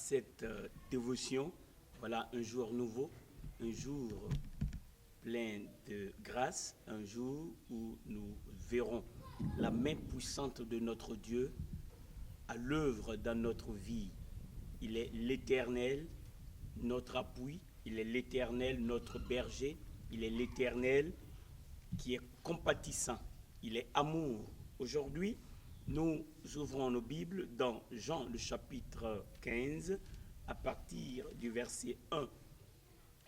cette dévotion. Voilà un jour nouveau, un jour plein de grâce, un jour où nous verrons la main puissante de notre Dieu à l'œuvre dans notre vie. Il est l'Éternel, notre appui, il est l'Éternel, notre berger, il est l'Éternel qui est compatissant, il est amour. Aujourd'hui, nous ouvrons nos Bibles dans Jean le chapitre 15 à partir du verset 1.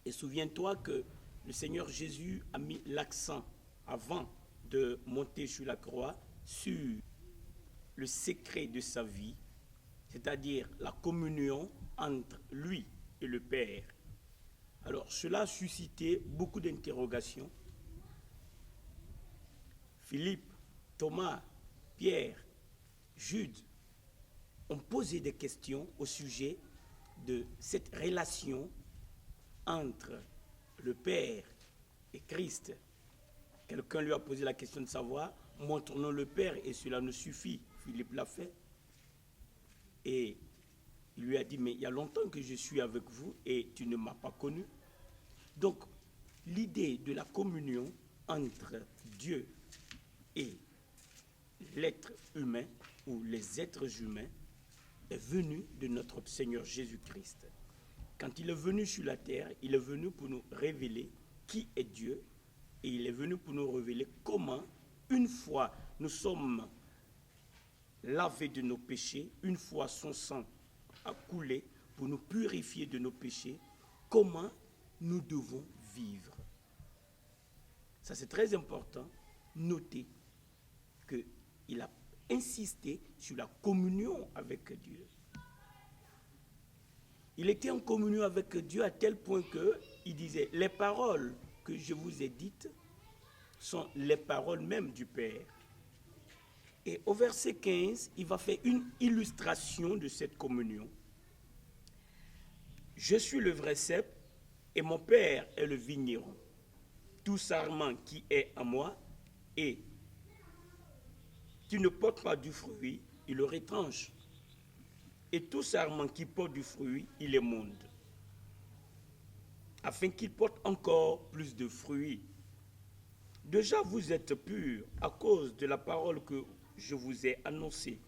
Et souviens-toi que le Seigneur Jésus a mis l'accent avant de monter sur la croix sur le secret de sa vie, c'est-à-dire la communion entre lui et le Père. Alors cela a suscité beaucoup d'interrogations. Philippe, Thomas, Pierre, Jude ont posé des questions au sujet de cette relation entre le Père et Christ. Quelqu'un lui a posé la question de savoir, montre-nous le Père et cela nous suffit. Philippe l'a fait. Et il lui a dit, mais il y a longtemps que je suis avec vous et tu ne m'as pas connu. Donc, l'idée de la communion entre Dieu et l'être humain ou les êtres humains est venue de notre Seigneur Jésus-Christ. Quand il est venu sur la terre, il est venu pour nous révéler qui est Dieu et il est venu pour nous révéler comment, une fois nous sommes lavés de nos péchés, une fois son sang a coulé pour nous purifier de nos péchés, comment nous devons vivre. Ça c'est très important. Notez qu'il a insisté sur la communion avec Dieu. Il était en communion avec Dieu à tel point qu'il disait, les paroles que je vous ai dites sont les paroles même du Père. Et au verset 15, il va faire une illustration de cette communion. Je suis le vrai cep et mon Père est le vigneron. Tout sarment qui est en moi et qui ne porte pas du fruit, il le retranche. Et tout sarment qui porte du fruit, il émonde, afin qu'il porte encore plus de fruits. Déjà vous êtes purs à cause de la parole que je vous ai annoncée.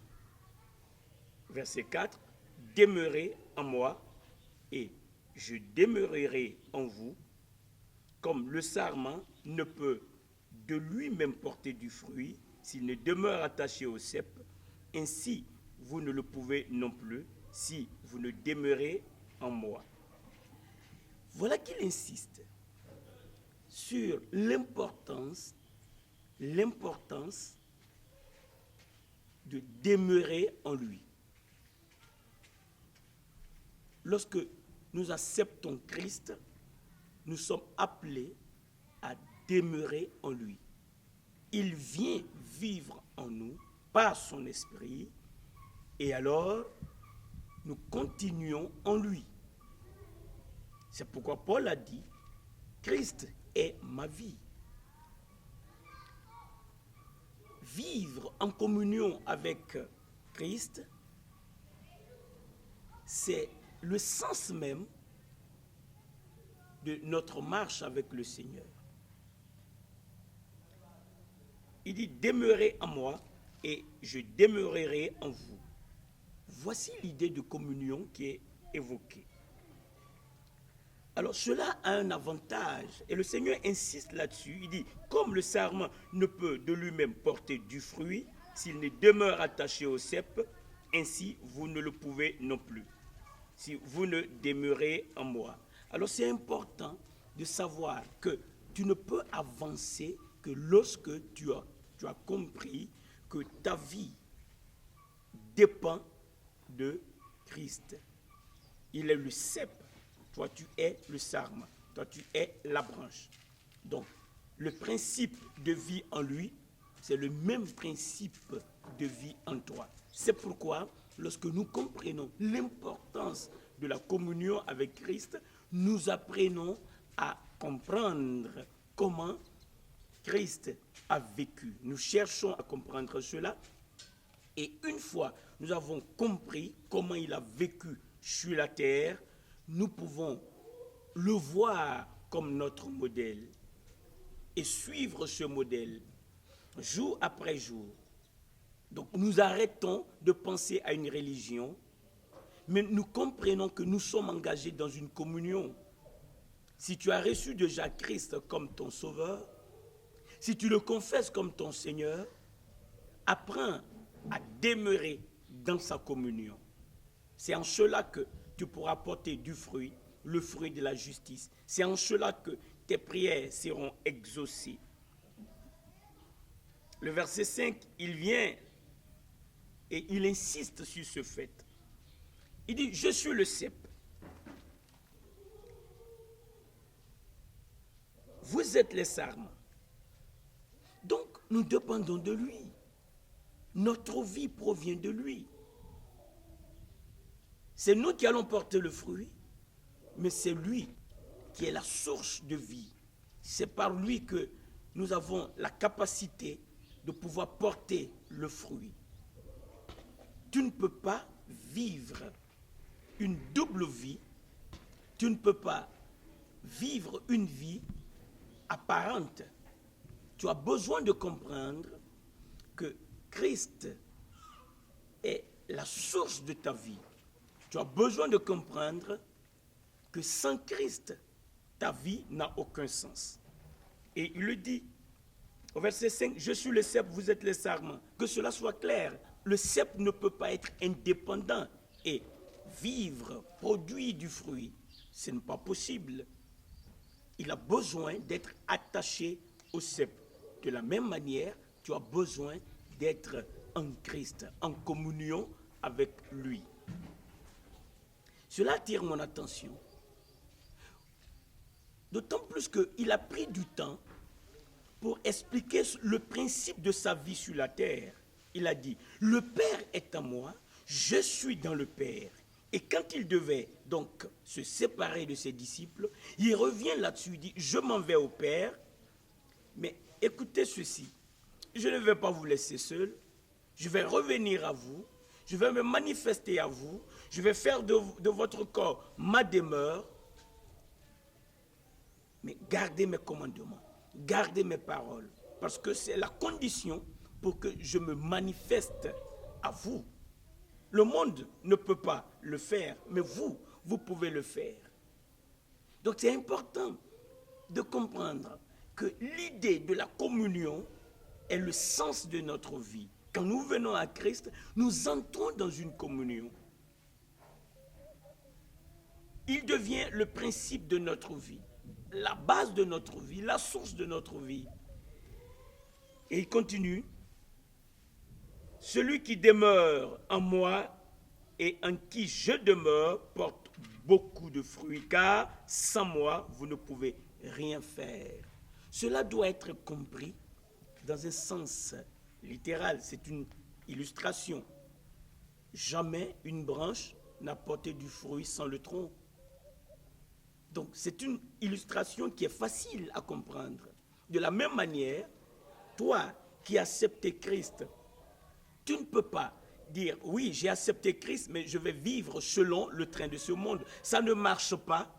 Verset 4, demeurez en moi et je demeurerai en vous, comme le sarment ne peut de lui-même porter du fruit s'il ne demeure attaché au cep, ainsi vous ne le pouvez non plus si vous ne demeurez en moi. Voilà qu'il insiste sur l'importance de demeurer en lui. Lorsque nous acceptons Christ, nous sommes appelés à demeurer en lui. Il vient vivre en nous par son esprit et alors nous continuons en lui. C'est pourquoi Paul a dit, Christ est ma vie. Vivre en communion avec Christ, c'est le sens même de notre marche avec le Seigneur. Il dit, demeurez en moi et je demeurerai en vous. Voici l'idée de communion qui est évoquée. Alors cela a un avantage et le Seigneur insiste là-dessus. Il dit, comme le sarment ne peut de lui-même porter du fruit s'il ne demeure attaché au cep, ainsi vous ne le pouvez non plus, si vous ne demeurez en moi. Alors c'est important de savoir que tu ne peux avancer que lorsque tu as compris que ta vie dépend de Christ. Il est le cep, toi tu es le sarment, toi tu es la branche. Donc le principe de vie en lui, c'est le même principe de vie en toi. C'est pourquoi lorsque nous comprenons l'importance de la communion avec Christ, nous apprenons à comprendre comment Christ a vécu. Nous cherchons à comprendre cela et une fois nous avons compris comment il a vécu sur la terre, nous pouvons le voir comme notre modèle et suivre ce modèle jour après jour. Donc nous arrêtons de penser à une religion, mais nous comprenons que nous sommes engagés dans une communion. Si tu as reçu déjà Christ comme ton sauveur, si tu le confesses comme ton Seigneur, apprends à demeurer dans sa communion. C'est en cela que tu pourras porter du fruit, le fruit de la justice. C'est en cela que tes prières seront exaucées. Le verset 5, il vient et il insiste sur ce fait. Il dit, je suis le cep. Vous êtes les sarments. Donc, nous dépendons de lui. Notre vie provient de lui. C'est nous qui allons porter le fruit, mais c'est lui qui est la source de vie. C'est par lui que nous avons la capacité de pouvoir porter le fruit. Tu ne peux pas vivre une double vie. Tu ne peux pas vivre une vie apparente. Tu as besoin de comprendre que Christ est la source de ta vie. Tu as besoin de comprendre que sans Christ, ta vie n'a aucun sens. Et il le dit au verset 5, je suis le cep, vous êtes les sarments. Que cela soit clair, le cep ne peut pas être indépendant et vivre, produire du fruit. Ce n'est pas possible. Il a besoin d'être attaché au cep. De la même manière, tu as besoin d'être en Christ, en communion avec lui. Cela attire mon attention. D'autant plus qu'il a pris du temps pour expliquer le principe de sa vie sur la terre. Il a dit, le Père est en moi, je suis dans le Père. Et quand il devait donc se séparer de ses disciples, il revient là-dessus, il dit, je m'en vais au Père, mais écoutez ceci, je ne vais pas vous laisser seul, je vais revenir à vous, je vais me manifester à vous, je vais faire de votre corps ma demeure, mais gardez mes commandements, gardez mes paroles, parce que c'est la condition pour que je me manifeste à vous. Le monde ne peut pas le faire, mais vous pouvez le faire. Donc c'est important de comprendre que l'idée de la communion est le sens de notre vie. Quand nous venons à Christ, nous entrons dans une communion. Il devient le principe de notre vie, la base de notre vie, la source de notre vie. Et il continue, celui qui demeure en moi et en qui je demeure porte beaucoup de fruits, car sans moi, vous ne pouvez rien faire. Cela doit être compris dans un sens littéral, c'est une illustration. Jamais une branche n'a porté du fruit sans le tronc. Donc c'est une illustration qui est facile à comprendre. De la même manière, toi qui as accepté Christ, tu ne peux pas dire, oui, j'ai accepté Christ, mais je vais vivre selon le train de ce monde. Ça ne marche pas.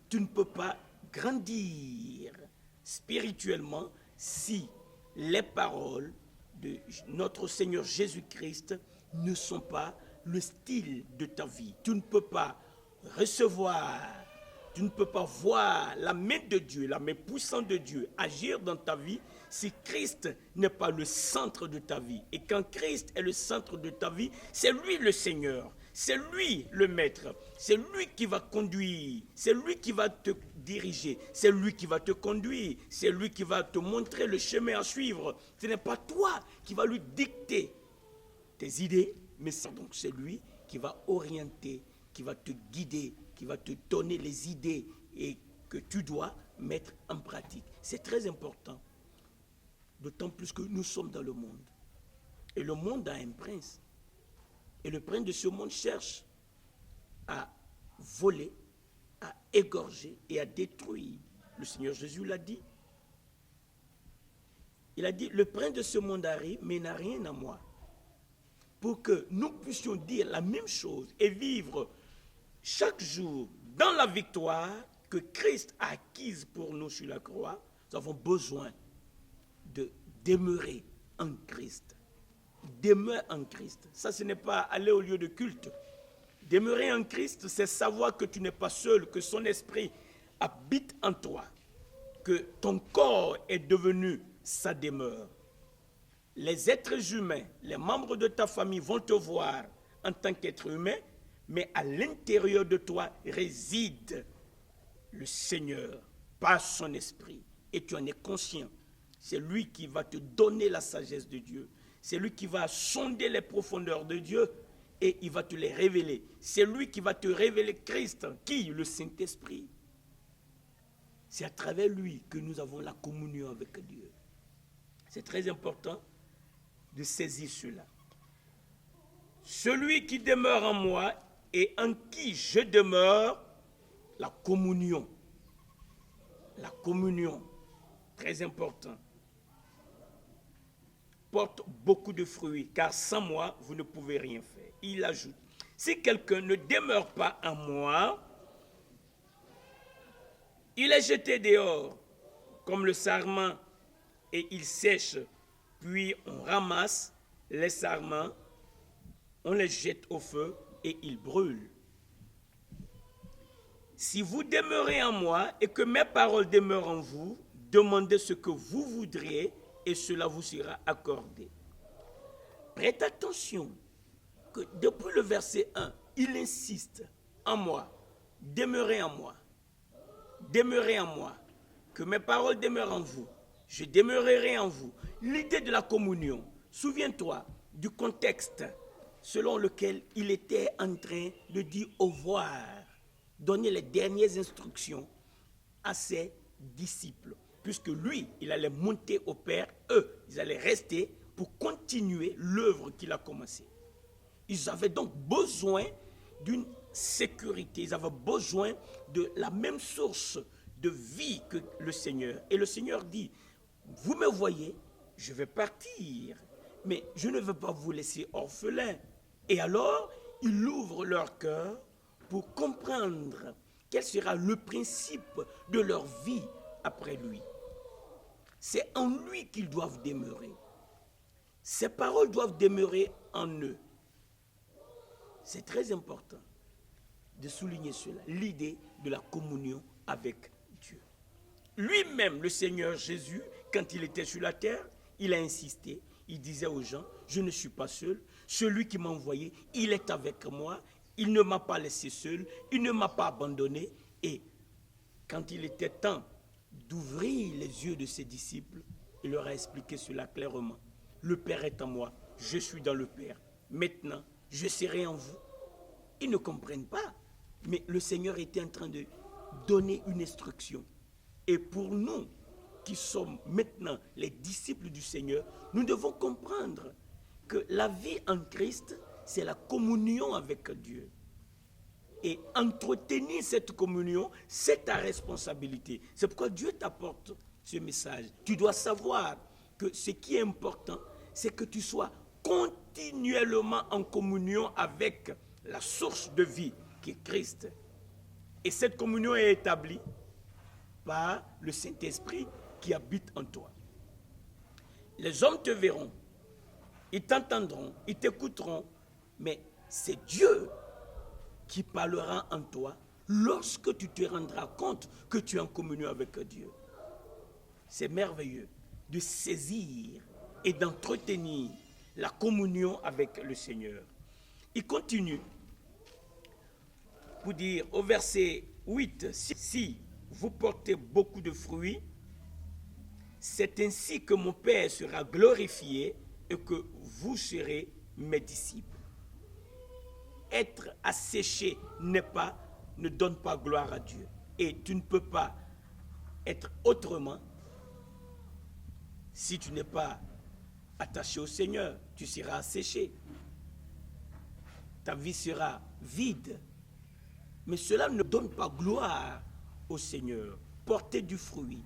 Tu ne peux pas grandir spirituellement si les paroles de notre Seigneur Jésus-Christ ne sont pas le style de ta vie. Tu ne peux pas recevoir, tu ne peux pas voir la main de Dieu, la main puissante de Dieu agir dans ta vie si Christ n'est pas le centre de ta vie. Et quand Christ est le centre de ta vie, c'est lui le Seigneur, c'est lui le Maître, c'est lui qui va conduire, c'est lui qui va te diriger, c'est lui qui va te conduire, c'est lui qui va te montrer le chemin à suivre. Ce n'est pas toi qui va lui dicter tes idées, mais c'est lui qui va orienter, qui va te guider, qui va te donner les idées et que tu dois mettre en pratique. C'est très important, d'autant plus que nous sommes dans le monde. Et le monde a un prince. Et le prince de ce monde cherche à voler, à égorger et à détruire. Le Seigneur Jésus l'a dit. Il a dit, le prince de ce monde arrive, mais n'a rien à moi. Pour que nous puissions dire la même chose et vivre chaque jour, dans la victoire que Christ a acquise pour nous sur la croix, nous avons besoin de demeurer en Christ. Demeure en Christ. Ça, ce n'est pas aller au lieu de culte. Demeurer en Christ, c'est savoir que tu n'es pas seul, que son esprit habite en toi, que ton corps est devenu sa demeure. Les êtres humains, les membres de ta famille vont te voir en tant qu'être humain, mais à l'intérieur de toi réside le Seigneur par son esprit. Et tu en es conscient. C'est lui qui va te donner la sagesse de Dieu. C'est lui qui va sonder les profondeurs de Dieu et il va te les révéler. C'est lui qui va te révéler Christ, qui? Le Saint-Esprit. C'est à travers lui que nous avons la communion avec Dieu. C'est très important de saisir cela. Celui qui demeure en moi et en qui je demeure, la communion. La communion, très important, porte beaucoup de fruits, car sans moi, vous ne pouvez rien faire. Il ajoute, si quelqu'un ne demeure pas en moi, il est jeté dehors comme le sarment et il sèche, puis on ramasse les sarments, on les jette au feu et ils brûlent. Si vous demeurez en moi et que mes paroles demeurent en vous, demandez ce que vous voudriez et cela vous sera accordé. Prête attention que depuis le verset 1, il insiste en moi, demeurez en moi, demeurez en moi, que mes paroles demeurent en vous, je demeurerai en vous. L'idée de la communion, souviens-toi du contexte selon lequel il était en train de dire au revoir, donner les dernières instructions à ses disciples. Puisque lui, il allait monter au Père, eux, ils allaient rester pour continuer l'œuvre qu'il a commencée. Ils avaient donc besoin d'une sécurité, ils avaient besoin de la même source de vie que le Seigneur. Et le Seigneur dit, vous me voyez, je vais partir, mais je ne veux pas vous laisser orphelins. Et alors, il ouvre leur cœur pour comprendre quel sera le principe de leur vie après lui. C'est en lui qu'ils doivent demeurer. Ces paroles doivent demeurer en eux. C'est très important de souligner cela, l'idée de la communion avec Dieu. Lui-même, le Seigneur Jésus, quand il était sur la terre, il a insisté, il disait aux gens, je ne suis pas seul, celui qui m'a envoyé, il est avec moi, il ne m'a pas laissé seul, il ne m'a pas abandonné. Et quand il était temps d'ouvrir les yeux de ses disciples, il leur a expliqué cela clairement. Le Père est en moi, je suis dans le Père. Maintenant, je serai en vous. Ils ne comprennent pas, mais le Seigneur était en train de donner une instruction. Et pour nous, qui sommes maintenant les disciples du Seigneur, nous devons comprendre que la vie en Christ, c'est la communion avec Dieu. Et entretenir cette communion, c'est ta responsabilité. C'est pourquoi Dieu t'apporte ce message. Tu dois savoir que ce qui est important, c'est que tu sois continuellement en communion avec la source de vie qui est Christ. Et cette communion est établie par le Saint-Esprit qui habite en toi. Les hommes te verront, ils t'entendront, ils t'écouteront, mais c'est Dieu qui parlera en toi lorsque tu te rendras compte que tu es en communion avec Dieu. C'est merveilleux de saisir et d'entretenir la communion avec le Seigneur. Il continue pour dire au verset 8, si vous portez beaucoup de fruits, c'est ainsi que mon Père sera glorifié et que vous serez mes disciples. Être asséché ne donne pas gloire à Dieu. Et tu ne peux pas être autrement si tu n'es pas attaché au Seigneur. Tu seras asséché. Ta vie sera vide. Mais cela ne donne pas gloire au Seigneur. Porter du fruit.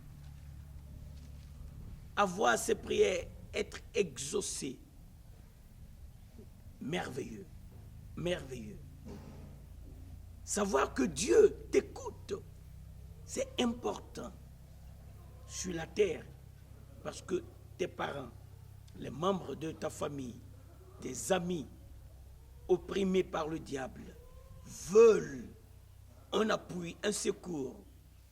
Avoir ses prières, être exaucé. Merveilleux. Merveilleux. Savoir que Dieu t'écoute, c'est important sur la terre parce que tes parents, les membres de ta famille, tes amis opprimés par le diable veulent un appui, un secours,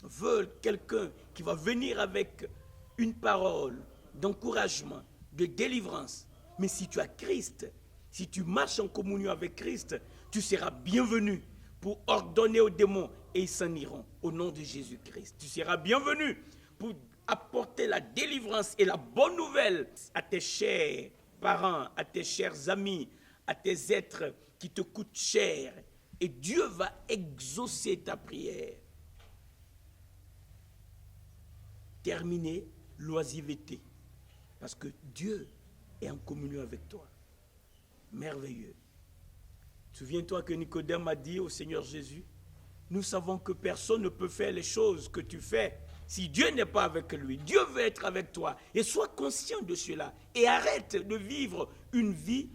veulent quelqu'un qui va venir avec une parole d'encouragement, de délivrance. Mais si tu as Christ, si tu marches en communion avec Christ, tu seras bienvenu pour ordonner aux démons et ils s'en iront au nom de Jésus-Christ. Tu seras bienvenu pour apporter la délivrance et la bonne nouvelle à tes chers parents, à tes chers amis, à tes êtres qui te coûtent cher. Et Dieu va exaucer ta prière. Terminer l'oisiveté. Parce que Dieu est en communion avec toi. Merveilleux. Souviens-toi que Nicodème a dit au Seigneur Jésus, nous savons que personne ne peut faire les choses que tu fais si Dieu n'est pas avec lui. Dieu veut être avec toi. Et sois conscient de cela. Et arrête de vivre une vie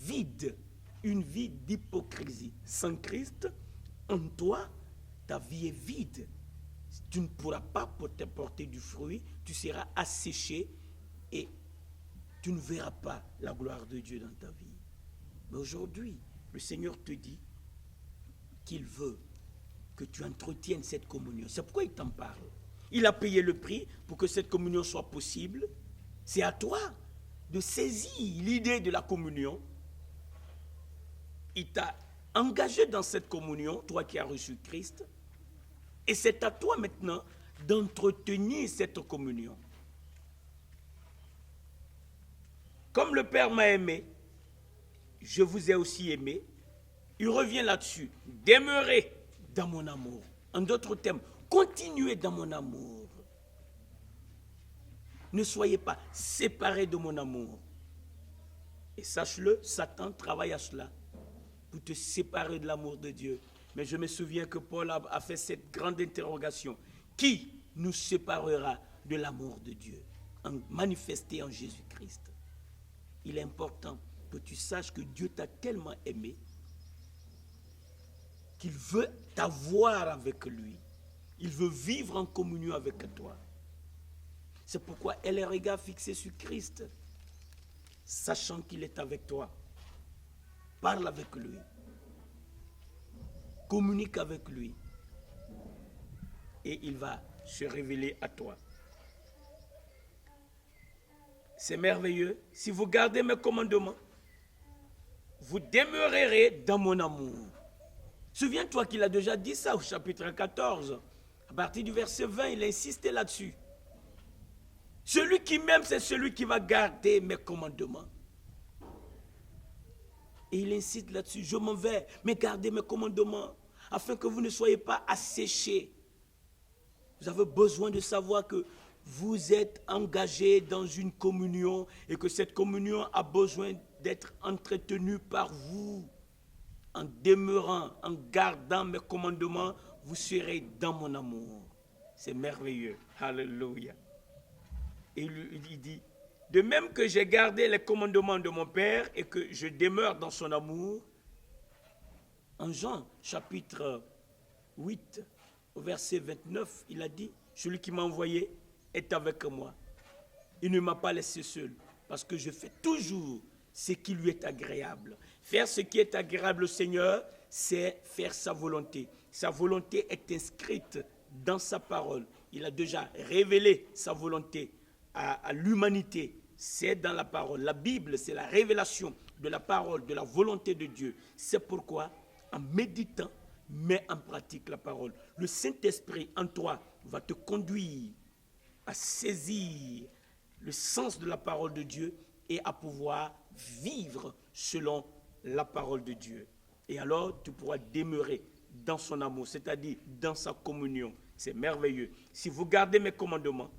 vide, une vie d'hypocrisie. Sans Christ, en toi, ta vie est vide. Tu ne pourras pas porter du fruit, tu seras asséché et tu ne verras pas la gloire de Dieu dans ta vie. Mais aujourd'hui, le Seigneur te dit qu'il veut que tu entretiennes cette communion. C'est pourquoi il t'en parle. Il a payé le prix pour que cette communion soit possible. C'est à toi de saisir l'idée de la communion. Il t'a engagé dans cette communion, toi qui as reçu Christ. Et c'est à toi maintenant d'entretenir cette communion. Comme le Père m'a aimé, je vous ai aussi aimé. Il revient là-dessus. Demeurez dans mon amour. En d'autres termes, continuez dans mon amour. Ne soyez pas séparés de mon amour. Et sache-le, Satan travaille à cela, pour te séparer de l'amour de Dieu. Mais je me souviens que Paul a fait cette grande interrogation. Qui nous séparera de l'amour de Dieu, manifesté en Jésus-Christ? Il est important que tu saches que Dieu t'a tellement aimé qu'il veut t'avoir avec lui. Il veut vivre en communion avec toi. C'est pourquoi elle est regard fixé sur Christ, sachant qu'il est avec toi. Parle avec lui. Communique avec lui. Et il va se révéler à toi. C'est merveilleux. Si vous gardez mes commandements, vous demeurerez dans mon amour. Souviens-toi qu'il a déjà dit ça au chapitre 14. À partir du verset 20, il a insisté là-dessus. Celui qui m'aime, c'est celui qui va garder mes commandements. Et il insiste là-dessus. Je m'en vais, mais gardez mes commandements, afin que vous ne soyez pas asséchés. Vous avez besoin de savoir que vous êtes engagés dans une communion et que cette communion a besoin d'être entretenue par vous. En demeurant, en gardant mes commandements, vous serez dans mon amour. C'est merveilleux. Alléluia. Et il dit, de même que j'ai gardé les commandements de mon Père et que je demeure dans son amour, en Jean chapitre 8, au verset 29, il a dit, celui qui m'a envoyé est avec moi. Il ne m'a pas laissé seul, parce que je fais toujours ce qui lui est agréable. Faire ce qui est agréable au Seigneur, c'est faire sa volonté. Sa volonté est inscrite dans sa parole. Il a déjà révélé sa volonté à l'humanité. C'est dans la parole. La Bible, c'est la révélation de la parole, de la volonté de Dieu. C'est pourquoi, en méditant, mets en pratique la parole. Le Saint-Esprit en toi va te conduire à saisir le sens de la parole de Dieu et à pouvoir vivre selon la parole de Dieu. Et alors, tu pourras demeurer dans son amour, c'est-à-dire dans sa communion. C'est merveilleux. Si vous gardez mes commandements,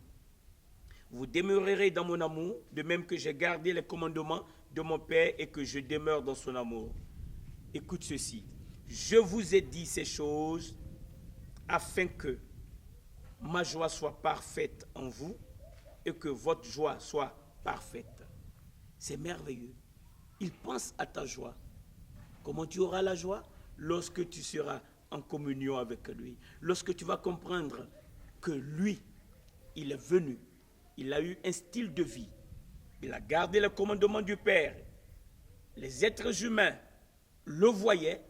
vous demeurerez dans mon amour, de même que j'ai gardé les commandements de mon Père et que je demeure dans son amour. Écoute ceci. Je vous ai dit ces choses afin que ma joie soit parfaite en vous et que votre joie soit parfaite. C'est merveilleux. Il pense à ta joie. Comment tu auras la joie? Lorsque tu seras en communion avec lui, lorsque tu vas comprendre que lui, il est venu, il a eu un style de vie, il a gardé le commandement du Père, les êtres humains le voyaient,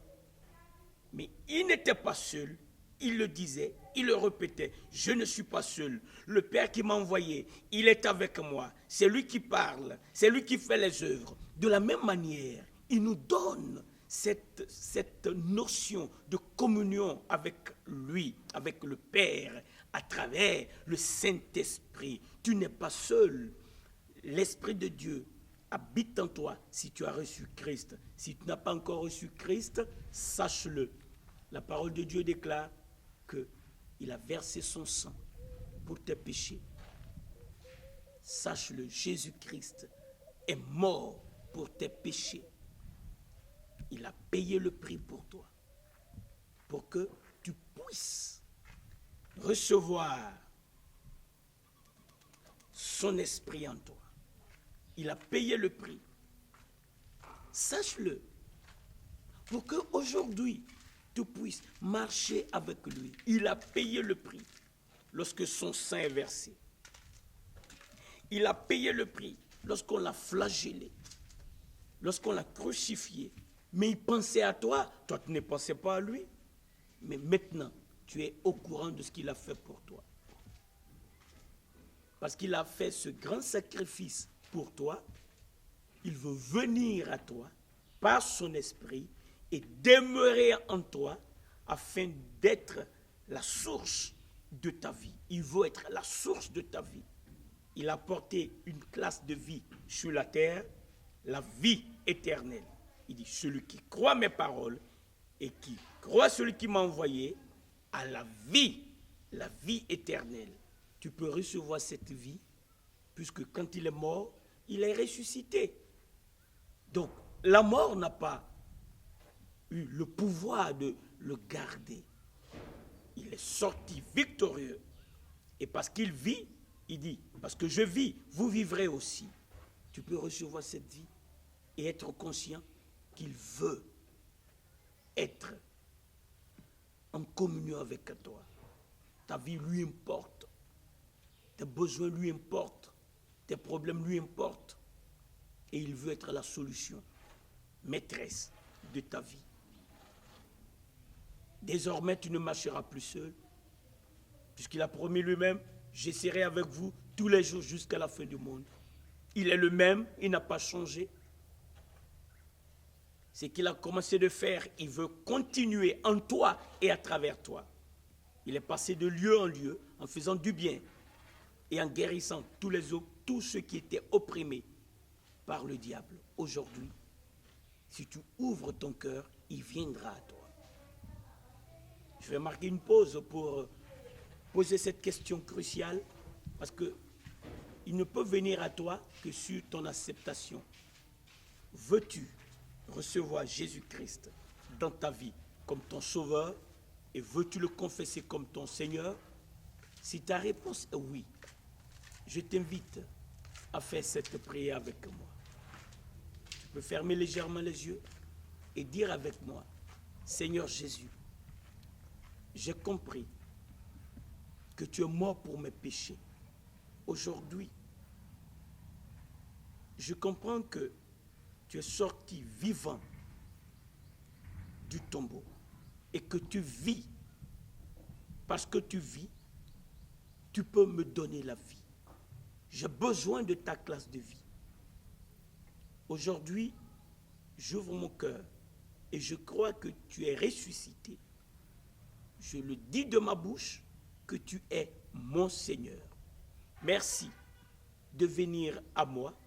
mais il n'était pas seul, il le disait, il le répétait, je ne suis pas seul, le Père qui m'a envoyé, il est avec moi, c'est lui qui parle, c'est lui qui fait les œuvres. De la même manière, il nous donne cette notion de communion avec lui, avec le Père, à travers le Saint-Esprit. Tu n'es pas seul, l'Esprit de Dieu habite en toi si tu as reçu Christ. Si tu n'as pas encore reçu Christ, sache-le. La parole de Dieu déclare qu'il a versé son sang pour tes péchés. Sache-le, Jésus-Christ est mort pour tes péchés. Il a payé le prix pour toi, pour que tu puisses recevoir son esprit en toi. Il a payé le prix. Sache-le, pour qu'aujourd'hui, tu puisses marcher avec lui. Il a payé le prix lorsque son sang est versé. Il a payé le prix lorsqu'on l'a flagellé, lorsqu'on l'a crucifié. Mais il pensait à toi, toi tu ne pensais pas à lui. Mais maintenant, tu es au courant de ce qu'il a fait pour toi. Parce qu'il a fait ce grand sacrifice pour toi, il veut venir à toi par son esprit et demeurer en toi afin d'être la source de ta vie. Il veut être la source de ta vie. Il a porté une classe de vie sur la terre, la vie éternelle. Il dit, celui qui croit mes paroles et qui croit celui qui m'a envoyé a la vie éternelle. Tu peux recevoir cette vie, puisque quand il est mort, il est ressuscité. Donc, la mort n'a pas eu le pouvoir de le garder. Il est sorti victorieux. Et parce qu'il vit, il dit, parce que je vis, vous vivrez aussi. Tu peux recevoir cette vie et être conscient qu'il veut être en communion avec toi. Ta vie lui importe. Tes besoins lui importent. Tes problèmes lui importent. Et il veut être la solution maîtresse de ta vie. Désormais, tu ne marcheras plus seul, puisqu'il a promis lui-même, je serai avec vous tous les jours jusqu'à la fin du monde. Il est le même, il n'a pas changé. Ce qu'il a commencé de faire, il veut continuer en toi et à travers toi. Il est passé de lieu en lieu en faisant du bien et en guérissant tous ceux qui étaient opprimés par le diable. Aujourd'hui, si tu ouvres ton cœur, il viendra à toi. Je vais marquer une pause pour poser cette question cruciale, parce qu'il ne peut venir à toi que sur ton acceptation. Veux-tu recevoir Jésus-Christ dans ta vie comme ton sauveur et veux-tu le confesser comme ton Seigneur? Si ta réponse est oui, je t'invite à faire cette prière avec moi. Tu peux fermer légèrement les yeux et dire avec moi, Seigneur Jésus, j'ai compris que tu es mort pour mes péchés. Aujourd'hui, je comprends que tu es sorti vivant du tombeau et que tu vis. Parce que tu vis, tu peux me donner la vie. J'ai besoin de ta classe de vie. Aujourd'hui, j'ouvre mon cœur et je crois que tu es ressuscité. Je le dis de ma bouche que tu es mon Seigneur. Merci de venir à moi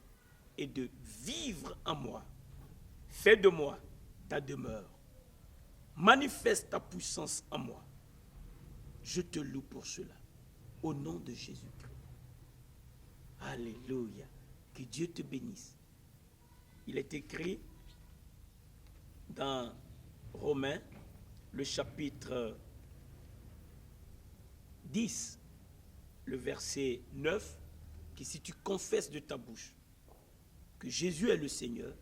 et de vivre en moi. Fais de moi ta demeure. Manifeste ta puissance en moi. Je te loue pour cela. Au nom de Jésus-Christ. Alléluia. Que Dieu te bénisse. Il est écrit dans Romains, le chapitre 10, le verset 9, que si tu confesses de ta bouche que Jésus est le Seigneur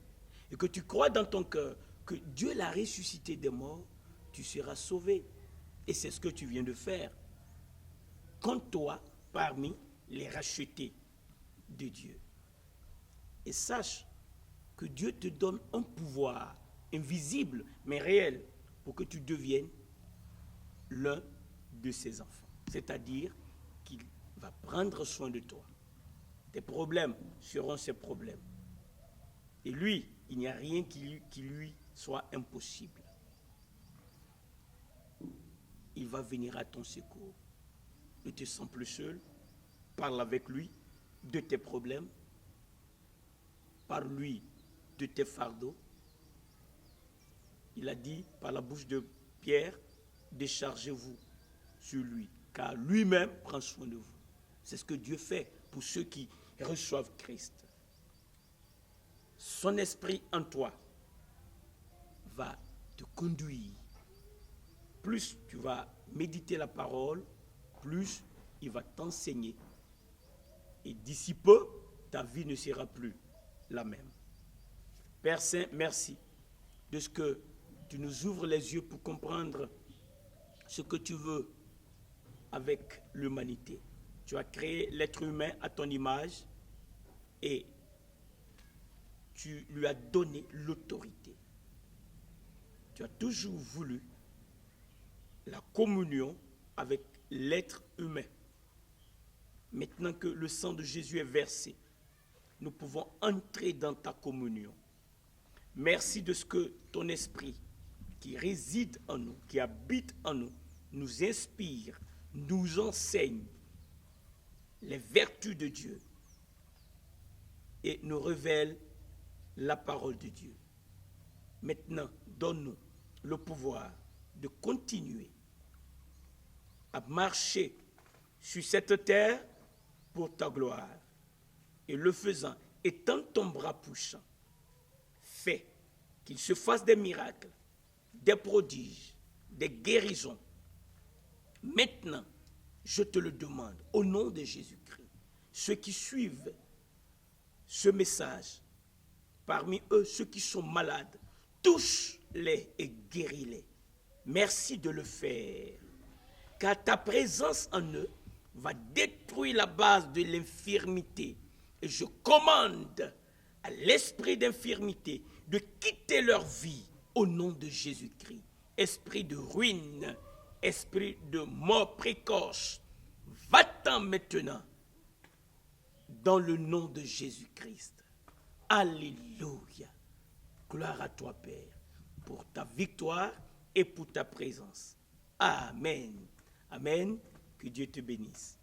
et que tu crois dans ton cœur que Dieu l'a ressuscité des morts, tu seras sauvé. Et c'est ce que tu viens de faire. Compte-toi parmi les rachetés de Dieu. Et sache que Dieu te donne un pouvoir invisible, mais réel, pour que tu deviennes l'un de ses enfants. C'est-à-dire qu'il va prendre soin de toi. Tes problèmes seront ses problèmes. Et lui, il n'y a rien qui lui soit impossible. Il va venir à ton secours. Ne te sens plus seul. Parle avec lui de tes problèmes. Parle-lui de tes fardeaux. Il a dit par la bouche de Pierre, déchargez-vous sur lui, car lui-même prend soin de vous. C'est ce que Dieu fait pour ceux qui reçoivent Christ. Son esprit en toi va te conduire. Plus tu vas méditer la parole, plus il va t'enseigner. Et d'ici peu, ta vie ne sera plus la même. Père Saint, merci de ce que tu nous ouvres les yeux pour comprendre ce que tu veux avec l'humanité. Tu as créé l'être humain à ton image et tu lui as donné l'autorité. Tu as toujours voulu la communion avec l'être humain. Maintenant que le sang de Jésus est versé, nous pouvons entrer dans ta communion. Merci de ce que ton esprit qui réside en nous, qui habite en nous, nous inspire, nous enseigne les vertus de Dieu et nous révèle la parole de Dieu. Maintenant, donne-nous le pouvoir de continuer à marcher sur cette terre pour ta gloire. Et le faisant, étends ton bras puissant, fais qu'il se fasse des miracles, des prodiges, des guérisons. Maintenant, je te le demande, au nom de Jésus-Christ, ceux qui suivent ce message, parmi eux, ceux qui sont malades, touche-les et guéris-les. Merci de le faire, car ta présence en eux va détruire la base de l'infirmité. Et je commande à l'esprit d'infirmité de quitter leur vie au nom de Jésus-Christ. Esprit de ruine, esprit de mort précoce, va-t'en maintenant dans le nom de Jésus-Christ. Alléluia. Gloire à toi, Père, pour ta victoire et pour ta présence. Amen. Amen. Que Dieu te bénisse.